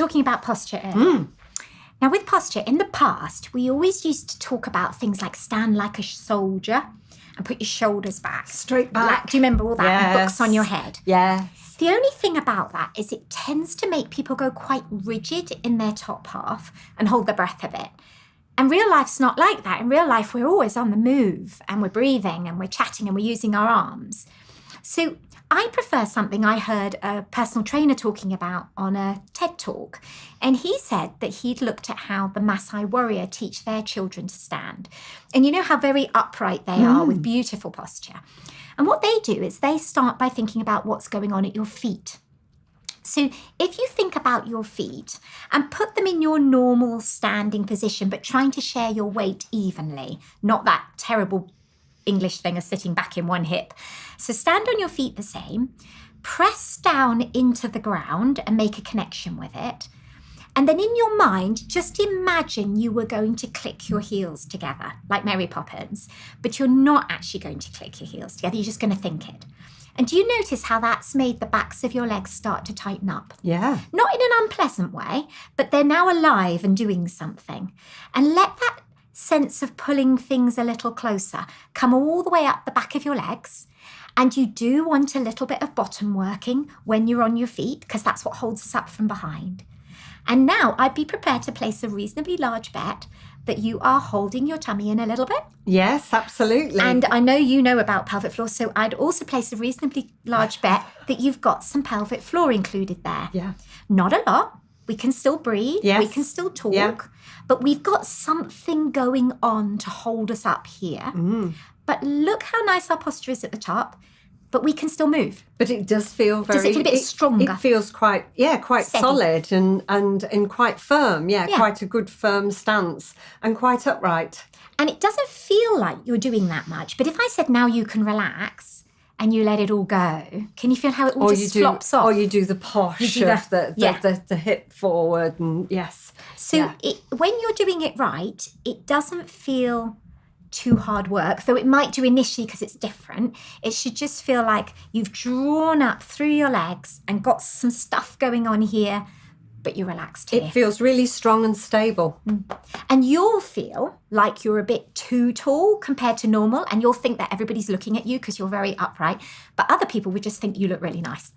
talking about posture earlier. Now, with posture, in the past, we always used to talk about things like stand like a soldier and put your shoulders back. Straight back. Like, do you remember all that? Yes. And books on your head. Yes. The only thing about that is it tends to make people go quite rigid in their top half and hold their breath a bit. And real life's not like that. In real life, we're always on the move and we're breathing and we're chatting and we're using our arms. So I prefer something I heard a personal trainer talking about on a TED Talk. And he said that he'd looked at how the Maasai warrior teach their children to stand. And you know how very upright they are with beautiful posture. And what they do is they start by thinking about what's going on at your feet. So if you think about your feet and put them in your normal standing position, but trying to share your weight evenly, not that terrible English thing of sitting back in one hip. So stand on your feet the same, press down into the ground and make a connection with it. And then in your mind, just imagine you were going to click your heels together, like Mary Poppins, but you're not actually going to click your heels together. You're just going to think it. And do you notice how that's made the backs of your legs start to tighten up? Yeah. Not in an unpleasant way, but they're now alive and doing something. And let that sense of pulling things a little closer come all the way up the back of your legs. And you do want a little bit of bottom working when you're on your feet, because that's what holds us up from behind. And now I'd be prepared to place a reasonably large bet that you are holding your tummy in a little bit. Yes, absolutely. And I know you know about pelvic floor, so I'd also place a reasonably large bet that you've got some pelvic floor included there. Yeah. Not a lot. We can still breathe. Yes. We can still talk. Yeah. But we've got something going on to hold us up here. But look how nice our posture is at the top. But we can still move. But it does feel very... Does it feel a bit stronger? It feels quite Steady. solid and quite firm. Yeah, quite a good firm stance and quite upright. And it doesn't feel like you're doing that much. But if I said now you can relax and you let it all go, can you feel how it all just flops off? Or you do the posh of the hip forward and yes. So when you're doing it right, it doesn't feel too hard work, though it might do initially because it's different. It should just feel like you've drawn up through your legs and got some stuff going on here, but you're relaxed here. It feels really strong and stable. And you'll feel like you're a bit too tall compared to normal, and you'll think that everybody's looking at you because you're very upright, but other people would just think you look really nice.